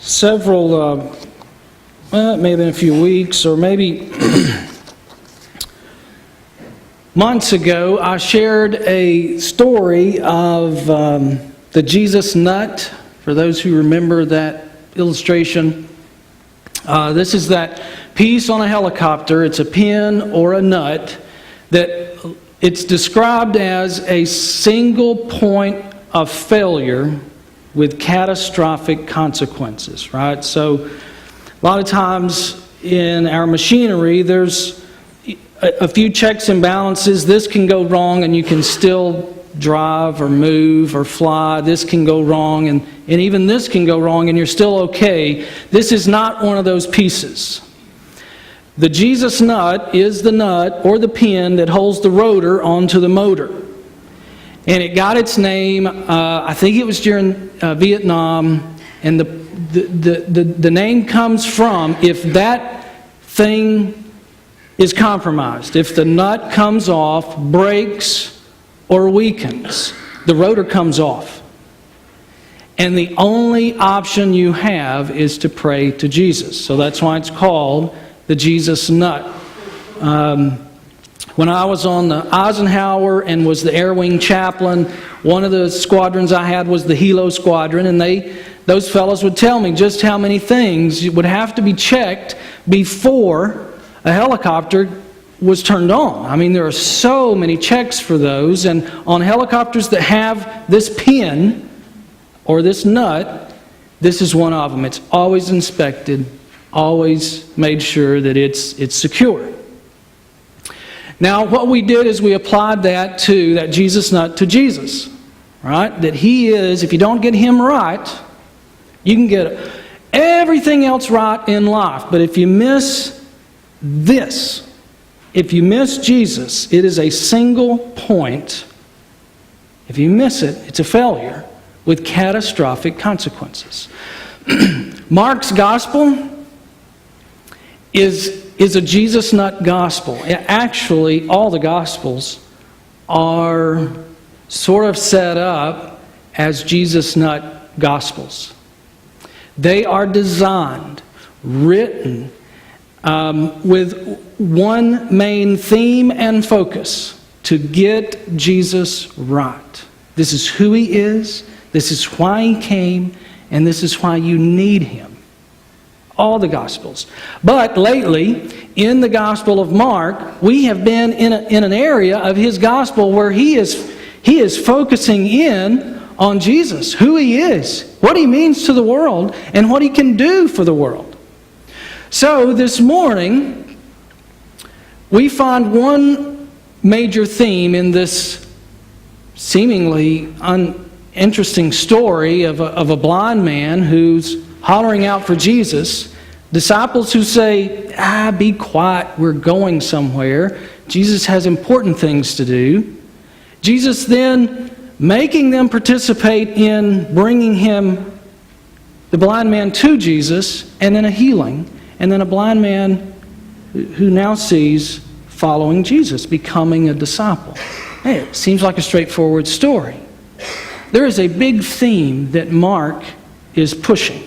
several, it may have been a few weeks or maybe months ago, I shared a story of the Jesus nut. For those who remember that illustration, this is that piece on a helicopter. It's a pin or a nut that it's described as a single point of failure with catastrophic consequences, right? So a lot of times in our machinery, there's a few checks and balances. This can go wrong and you can still drive or move or fly. This can go wrong and even this can go wrong and you're still okay. This is not one of those pieces. The Jesus nut is the nut or the pin that holds the rotor onto the motor. And it got its name, I think it was during Vietnam, and the name comes from if that thing is compromised. If the nut comes off, breaks, or weakens, the rotor comes off. And the only option you have is to pray to Jesus. So that's why it's called the Jesus nut. When I was on the Eisenhower and was the Air Wing chaplain, one of the squadrons I had was the Helo Squadron, and those fellows would tell me just how many things would have to be checked before a helicopter was turned on. I mean, there are so many checks for those, and on helicopters that have this pin or this nut, this is one of them. It's always inspected, always made sure that it's secure. Now, what we did is we applied that Jesus nut to Jesus, right? That He is, if you don't get Him right, you can get everything else right in life. But if you miss this, if you miss Jesus, it is a single point. If you miss it, it's a failure with catastrophic consequences. Mark's gospel is a Jesus nut gospel. Actually, all the gospels are sort of set up as Jesus nut gospels. They are designed, written with one main theme and focus: to get Jesus right. This is who He is, this is why He came, and this is why you need Him. All the Gospels. But lately, in the Gospel of Mark, we have been in an area of his Gospel where he is focusing in on Jesus, who He is, what He means to the world, and what He can do for the world. So this morning, we find one major theme in this seemingly uninteresting story of a blind man who's hollering out for Jesus. Disciples who say, be quiet, we're going somewhere. Jesus has important things to do. Jesus then making them participate in bringing the blind man to Jesus, and then a healing, and then a blind man who now sees following Jesus, becoming a disciple. Hey, it seems like a straightforward story. There is a big theme that Mark is pushing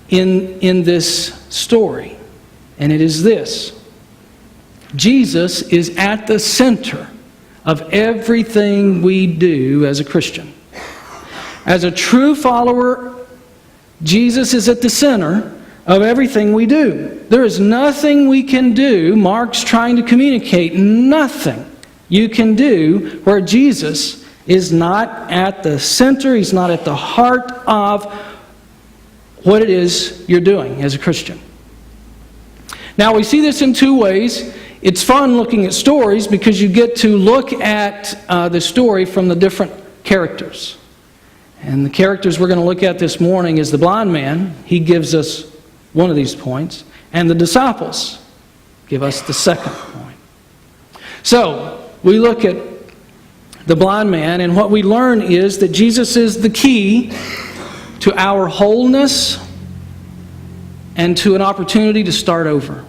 in this story, and it is this: Jesus is at the center of everything we do as a Christian. As a true follower, Jesus is at the center of everything we do. There is nothing we can do, Mark's trying to communicate, nothing you can do where Jesus is not at the center, He's not at the heart of what it is you're doing as a Christian. Now, we see this in two ways. It's fun looking at stories because you get to look at the story from the different characters. And the characters we're going to look at this morning is the blind man. He gives us one of these points. And the disciples give us the second point. So, we look at the blind man, and what we learn is that Jesus is the key to our wholeness and to an opportunity to start over.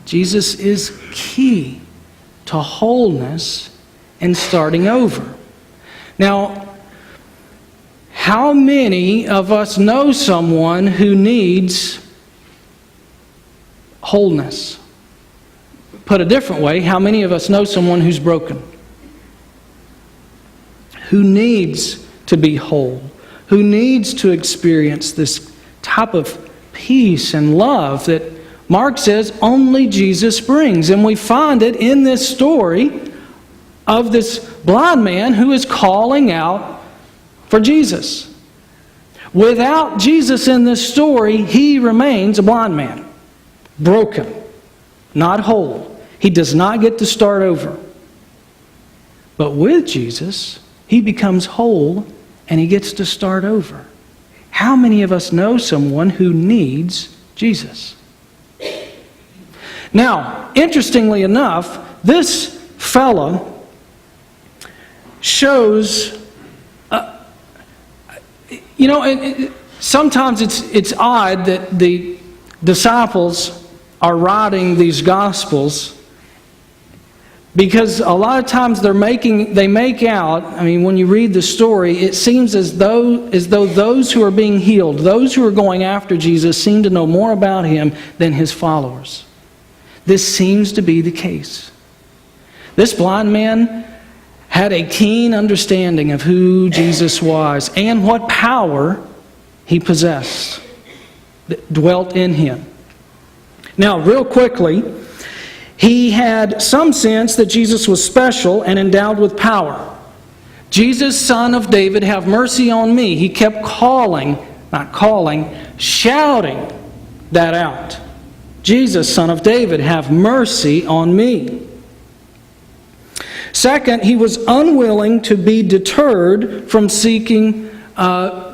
Jesus is key to wholeness and starting over. Now, how many of us know someone who needs wholeness? Put a different way, how many of us know someone who's broken? Who needs to be whole? Who needs to experience this type of peace and love that Mark says only Jesus brings? And we find it in this story of this blind man who is calling out for Jesus. Without Jesus in this story, he remains a blind man, broken, not whole. He does not get to start over. But with Jesus, he becomes whole and he gets to start over. How many of us know someone who needs Jesus? Now, interestingly enough, this fella shows, sometimes it's odd that the disciples are writing these Gospels, because a lot of times they make out, when you read the story, it seems as though those who are being healed, those who are going after Jesus, seem to know more about him than his followers. This seems to be the case. This blind man had a keen understanding of who Jesus was and what power he possessed that dwelt in him. Now, real quickly, he had some sense that Jesus was special and endowed with power. Jesus, Son of David, have mercy on me. He kept shouting that out. Jesus, Son of David, have mercy on me. Second, he was unwilling to be deterred from seeking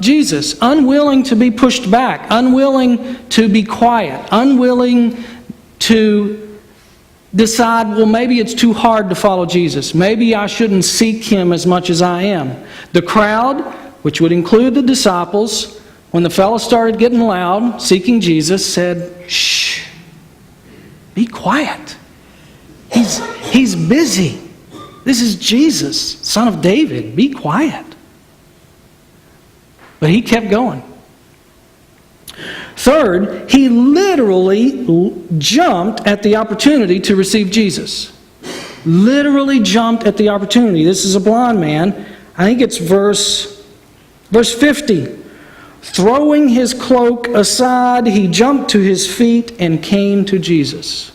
Jesus, unwilling to be pushed back, unwilling to be quiet, unwilling to decide, well, maybe it's too hard to follow Jesus. Maybe I shouldn't seek him as much as I am. The crowd, which would include the disciples, when the fellow started getting loud, seeking Jesus, said, shh, be quiet. He's busy. This is Jesus, Son of David. Be quiet. But he kept going. Third, he literally jumped at the opportunity to receive Jesus. Literally jumped at the opportunity. This is a blind man. I think it's verse 50. Throwing his cloak aside, he jumped to his feet and came to Jesus.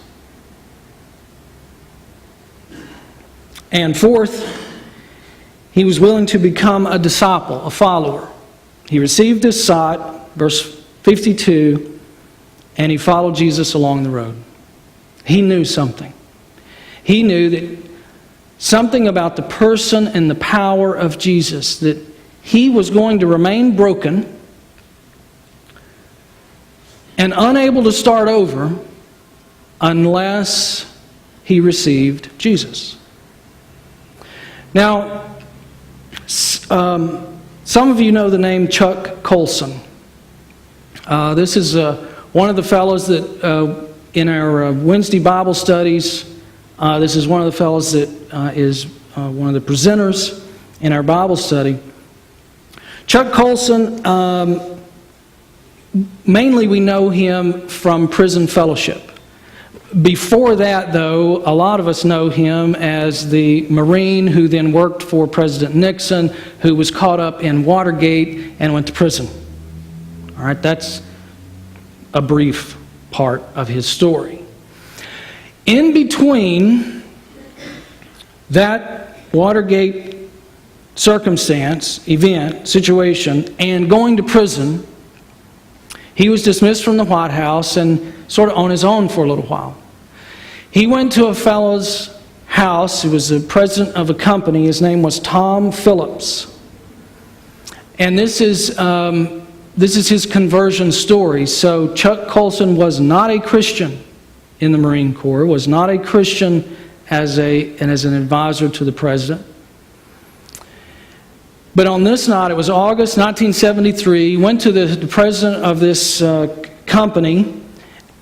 And fourth, he was willing to become a disciple, a follower. He received his sight, verse 52, and he followed Jesus along the road. He knew something. He knew that something about the person and the power of Jesus, that he was going to remain broken and unable to start over unless he received Jesus. Now, some of you know the name Chuck Colson. This is one of the fellows that in our Wednesday Bible studies, this is one of the fellows that is one of the presenters in our Bible study. Chuck Colson, mainly we know him from Prison Fellowship. Before that, though, a lot of us know him as the Marine who then worked for President Nixon, who was caught up in Watergate and went to prison. All right, that's a brief part of his story. In between that Watergate circumstance, event, situation, and going to prison, he was dismissed from the White House and sort of on his own for a little while. He went to a fellow's house. He was the president of a company. His name was Tom Phillips. And this is his conversion story. So Chuck Colson was not a Christian in the Marine Corps, was not a Christian as an advisor to the president. But on this night, it was August 1973, he went to the president of this company.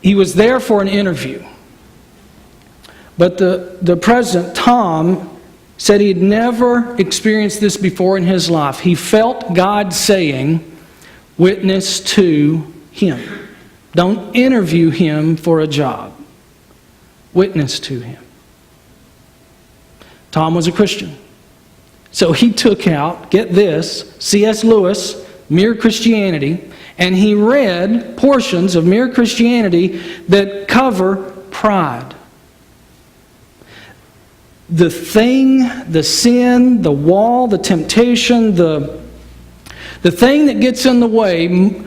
He was there for an interview. But the president, Tom, said he had never experienced this before in his life. He felt God saying, witness to him. Don't interview him for a job. Witness to him. Tom was a Christian. So he took out, get this, C.S. Lewis, Mere Christianity, and he read portions of Mere Christianity that cover pride. The thing, the sin, the wall, the temptation, the thing that gets in the way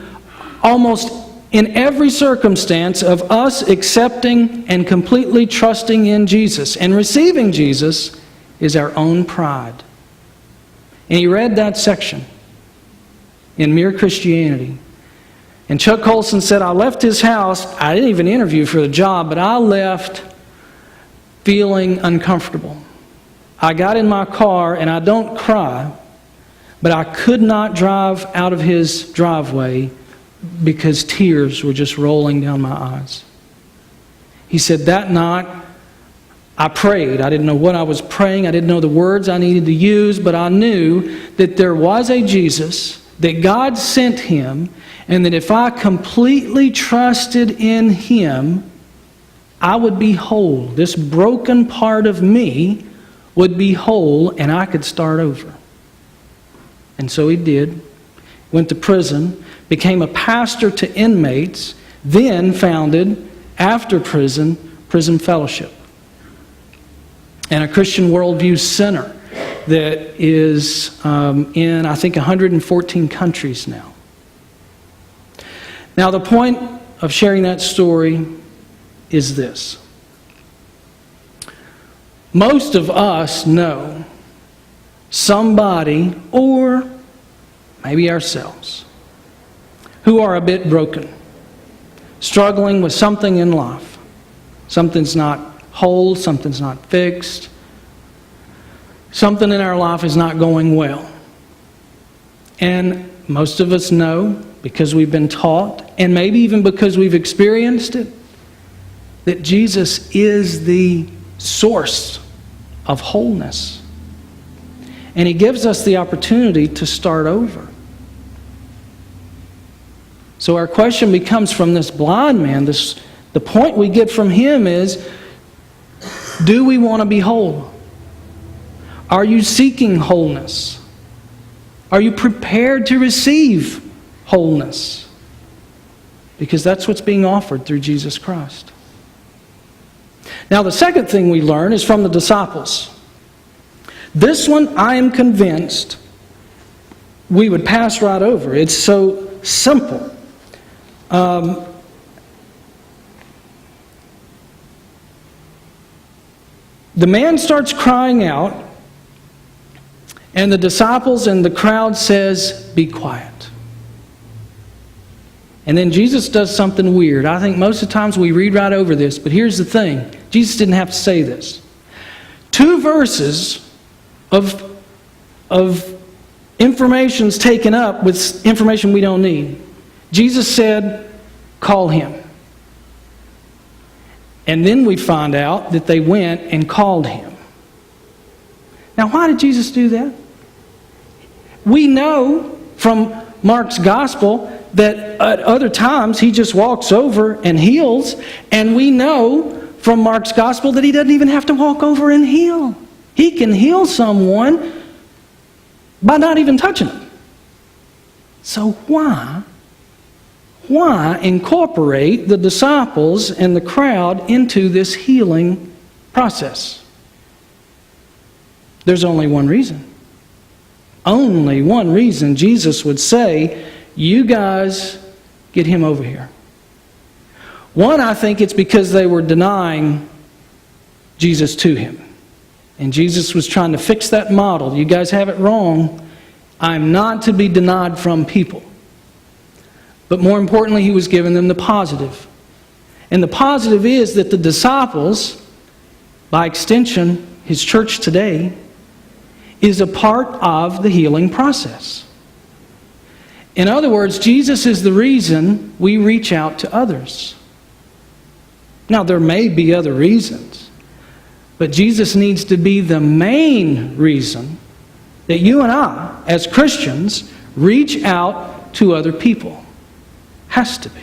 almost in every circumstance of us accepting and completely trusting in Jesus and receiving Jesus is our own pride. And he read that section in Mere Christianity. And Chuck Colson said, I left his house, I didn't even interview for the job, but I left feeling uncomfortable. I got in my car, and I don't cry, but I could not drive out of his driveway because tears were just rolling down my eyes. He said, that night, I prayed. I didn't know what I was praying. I didn't know the words I needed to use, but I knew that there was a Jesus, that God sent him, and that if I completely trusted in him, I would be whole. This broken part of me would be whole, and I could start over. And so he did. Went to prison, became a pastor to inmates, then founded, after prison, Prison Fellowship, and a Christian Worldview Center that is in, I think, 114 countries now. Now, the point of sharing that story is this. Most of us know somebody, or maybe ourselves, who are a bit broken, struggling with something in life. Something's not whole, something's not fixed, something in our life is not going well. And most of us know, because we've been taught, and maybe even because we've experienced it, that Jesus is the source of wholeness. And he gives us the opportunity to start over. So our question becomes, from this blind man, the point we get from him is, do we want to be whole? Are you seeking wholeness? Are you prepared to receive wholeness? Because that's what's being offered through Jesus Christ. Now, the second thing we learn is from the disciples. This one, I am convinced, we would pass right over. It's so simple. The man starts crying out, and the disciples and the crowd says, be quiet. And then Jesus does something weird. I think most of the times we read right over this, but here's the thing. Jesus didn't have to say this. 2 verses of information's taken up with information we don't need. Jesus said, call him. And then we find out that they went and called him. Now, why did Jesus do that? We know from Mark's gospel that at other times he just walks over and heals. And we know from Mark's gospel that he doesn't even have to walk over and heal. He can heal someone by not even touching them. So why incorporate the disciples and the crowd into this healing process? There's only one reason. Only one reason Jesus would say, you guys get him over here. One, I think it's because they were denying Jesus to him. And Jesus was trying to fix that model. You guys have it wrong. I'm not to be denied from people. But more importantly, he was giving them the positive. And the positive is that the disciples, by extension, his church today, is a part of the healing process. In other words, Jesus is the reason we reach out to others. Now, there may be other reasons, But Jesus needs to be the main reason that you and I, as Christians, reach out to other people. Has to be.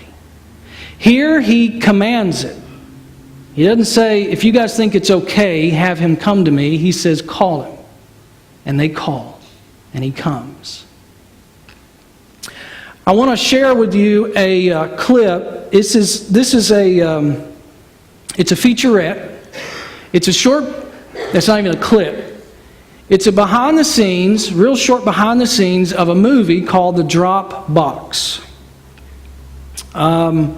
Here he commands it. He doesn't say, if you guys think it's okay, have him come to me. He says, call him. And they call. And he comes. I want to share with you a clip. It's a featurette. It's a short, that's not even a clip. It's a behind the scenes, real short behind the scenes of a movie called The Drop Box. It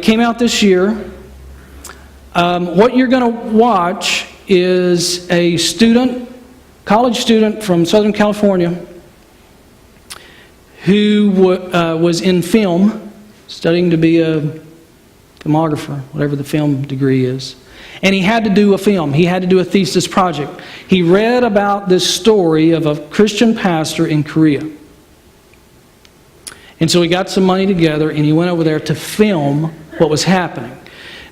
came out this year. What you're going to watch is a college student from Southern California who was in film, studying to be a filmographer, whatever the film degree is. And he had to do a film. He had to do a thesis project. He read about this story of a Christian pastor in Korea. And so he got some money together and he went over there to film what was happening.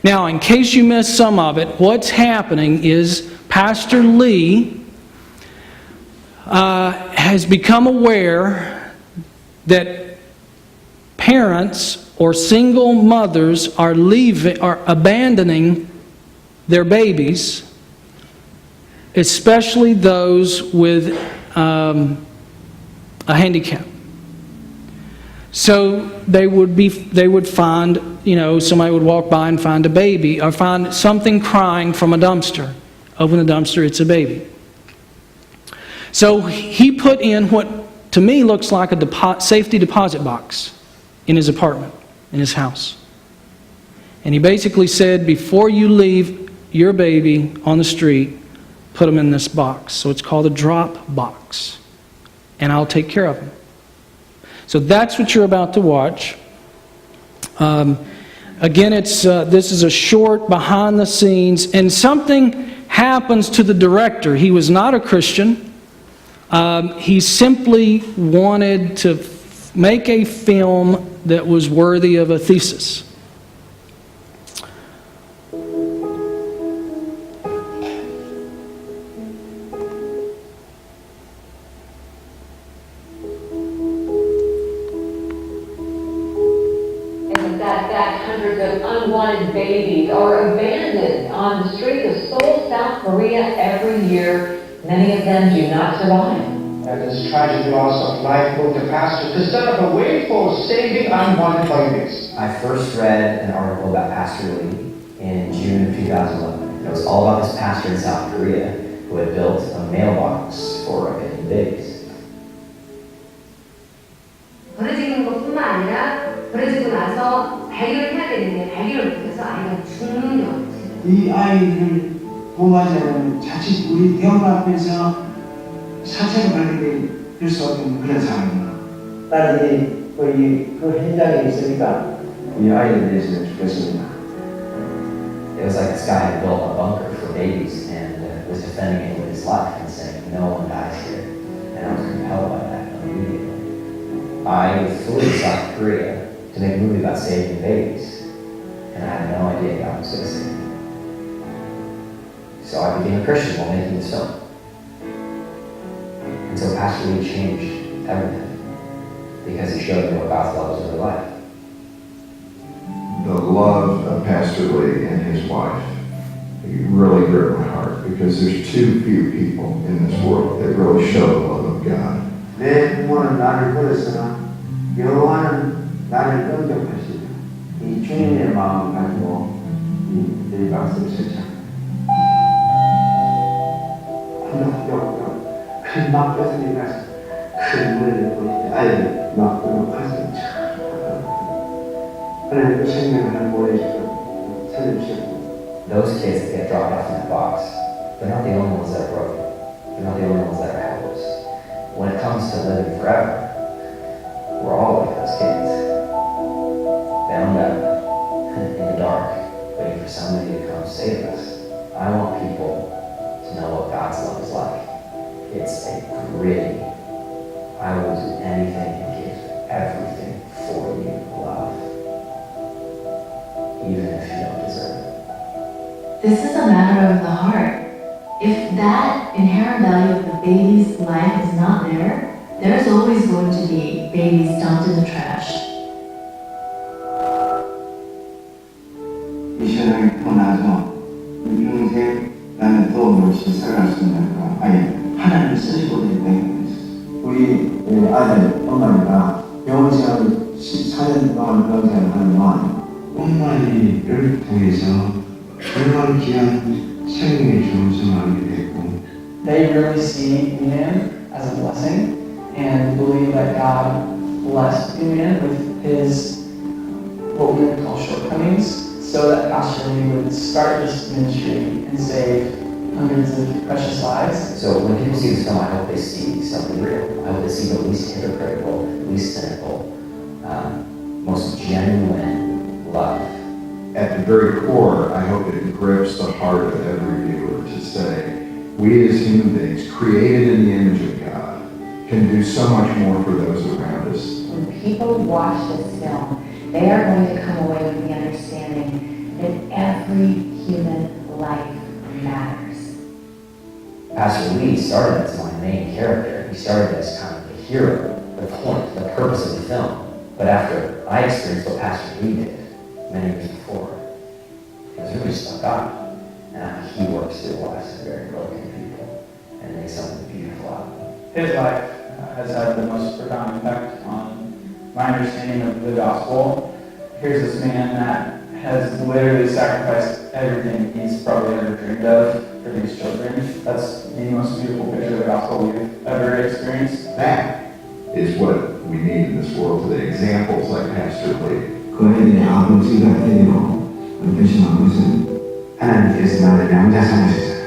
Now, in case you missed some of it, what's happening is Pastor Lee has become aware that parents or single mothers are abandoning their babies, especially those with a handicap. So they would find, somebody would walk by and find a baby or find something crying from a dumpster. Open the dumpster, it's a baby. So he put in what to me looks like a safety deposit box in his apartment, in his house. And he basically said, before you leave your baby on the street, put them in this box. So it's called a drop box. And I'll take care of them. So that's what you're about to watch. Again, this is a short behind the scenes, and something happens to the director. He was not a Christian. He simply wanted to make a film that was worthy of a thesis. That hundreds of unwanted babies are abandoned on the streets of Seoul, South Korea every year. Many of them do not survive. At this tragic loss of life, both the pastor to set up a way for saving unwanted babies. I first read an article about Pastor Lee in June of 2011. It was all about this pastor in South Korea who had built a mailbox for abandoned babies. 버려지는 것뿐만 아니라 버려지고 나서 발견해야 되는데 발견을 못해서 아이가 죽는 경우. 이 아이를 보호하자면 자칫 우리 대원 앞에서 사체로 발견될 수 없는 그런 상황입니다. 딸이 거의 그 현장에 있으니까 이 아이를 위해서 죽겠습니다. It was like this guy had built a bunker for babies and was defending it with his life and saying, no one dies here. And I was compelled by that immediately. I flew to South Korea to make a movie about saving babies, and I had no idea God was going to save me. So I became a Christian while making this film. And so Pastor Lee changed everything because he showed me what God's love was really like. The love of Pastor Lee and his wife really gripped my heart because there's too few people in this world that really show the love of God. 내 부모는 나를 버렸으나 여호와는 나를 영접하시다. 이 주님의 마음 가지고 이 박수를 쓰자. 큰 막뼈들이 가서 큰 물을 보이는데 아예 막뼈로 가슴을 차. 하나님의 생명을 보내주고 살려주셨고. Those kids that get dropped off in that box, they're not the only ones that are broken. They're not the only ones that are helpless. When it comes to living forever, we're all like those kids, bound up in the dark, waiting for somebody to come save us. I want people to know what God's love is like. It's a gritty, I will do anything and give everything for you love, even if you don't deserve it. This is a matter of the heart. If that inherent value of the baby's life is not there, there's always going to be babies dumped in the trash. 이 세상에 태어나서 평생 나는 더 멋있게 살아갈 수 있는가? 아니, 하나님을 쓰시고 있는 우리 아들, 엄마가 병원 생활을 4년 동안 병원 생활을 하는 동안 엄마를 통해서 얼마나 귀한 생명의 주문을 알게 됐고 They really see Iman as a blessing and believe that God blessed Iman with his, what we would call shortcomings, so that Pastor Lee would start this ministry and save hundreds of precious lives. So when people see this film, I hope they see something real. I hope they see the least hypocritical, least cynical, most genuine love. At the very core, I hope it grips the heart of every viewer to say, we as human beings, created in the image of God, can do so much more for those around us. When people watch this film, they are going to come away with the understanding that every human life matters. Pastor Lee started as my main character. He started as kind of the hero, the point, the purpose of the film. But after I experienced what Pastor Lee did many years before, he was really stuck on. And he works through the lives of very broken people and makes something beautiful out of them. His life has had the most profound impact on my understanding of the gospel. Here's this man that has literally sacrificed everything he's probably ever dreamed of for these children. That's the most beautiful picture of the gospel we've ever experienced. That is what we need in this world today. Examples like Pastor Lee. 그 애들의 아버지가 되리로 결심한 것은 하나님께서 나를 양자 삼으셨잖아요.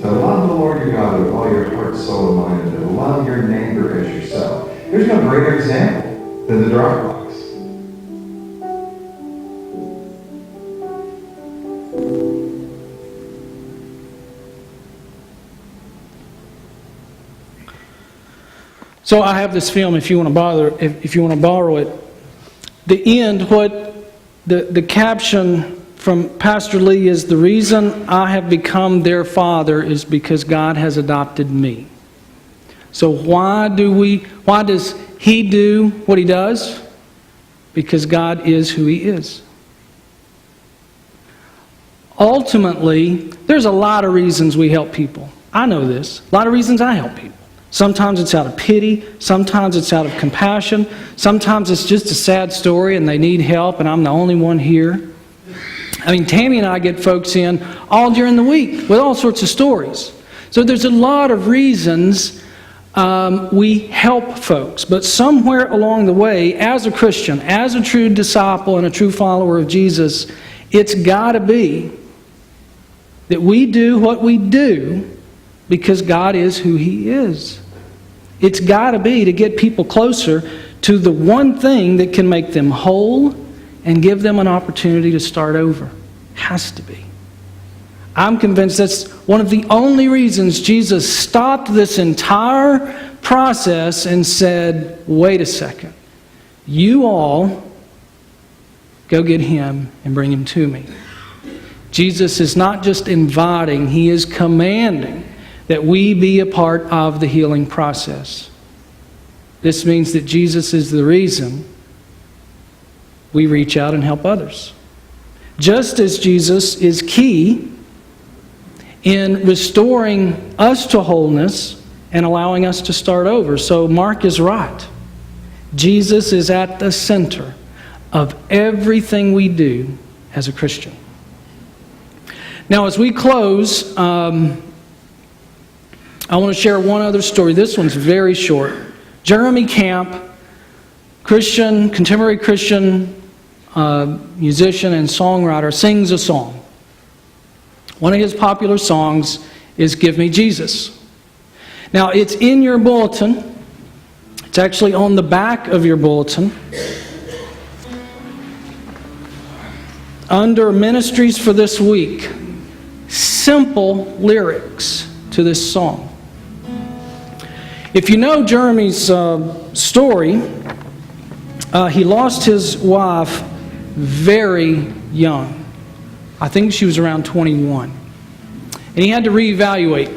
To love the Lord your God with all your heart, soul, and mind, and to love your neighbor as yourself. There's no greater example than the Dropbox. So I have this film. If you want to borrow it, the end. What the caption from Pastor Lee is, the reason I have become their father is because God has adopted me. So why does he do what he does? Because God is who he is. Ultimately, there's a lot of reasons we help people. I know this. A lot of reasons I help people. Sometimes it's out of pity. Sometimes it's out of compassion. Sometimes it's just a sad story and they need help and I'm the only one here. I mean, Tammy and I get folks in all during the week with all sorts of stories. So there's a lot of reasons we help folks. But somewhere along the way, as a Christian, as a true disciple and a true follower of Jesus, it's got to be that we do what we do because God is who he is. It's got to be to get people closer to the one thing that can make them whole and give them an opportunity to start over. Has to be. I'm convinced that's one of the only reasons Jesus stopped this entire process and said, wait a second, you all go get him and bring him to me. Jesus is not just inviting, he is commanding that we be a part of the healing process. This means that Jesus is the reason we reach out and help others. Just as Jesus is key in restoring us to wholeness and allowing us to start over. So Mark is right. Jesus is at the center of everything we do as a Christian. Now, as we close, I want to share one other story. This one's very short. Jeremy Camp, Christian, contemporary Christian musician and songwriter, sings a song. One of his popular songs is Give Me Jesus. Now, it's in your bulletin. It's actually on the back of your bulletin. Under Ministries for this week, simple lyrics to this song. If you know Jeremy's story, he lost his wife very young. I think she was around 21. And he had to reevaluate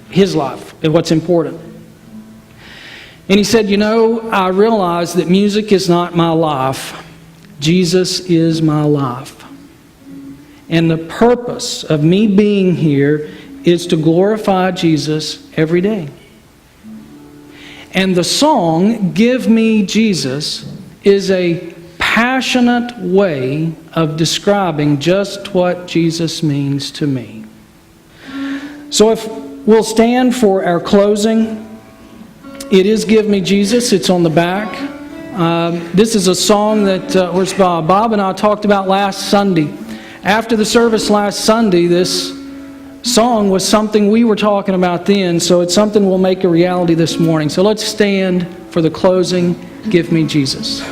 his life and what's important. And he said, I realize that music is not my life. Jesus is my life. And the purpose of me being here is to glorify Jesus every day. And the song, Give Me Jesus, is a passionate way of describing just what Jesus means to me. So if we'll stand for our closing, it is Give Me Jesus. It's on the back. This is a song that Bob and I talked about last Sunday. After the service last Sunday, this song was something we were talking about then, so it's something we'll make a reality this morning. So let's stand for the closing, Give Me Jesus.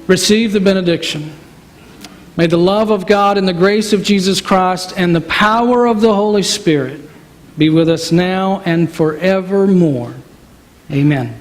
Receive the benediction. May the love of God and the grace of Jesus Christ and the power of the Holy Spirit be with us now and forevermore. Amen.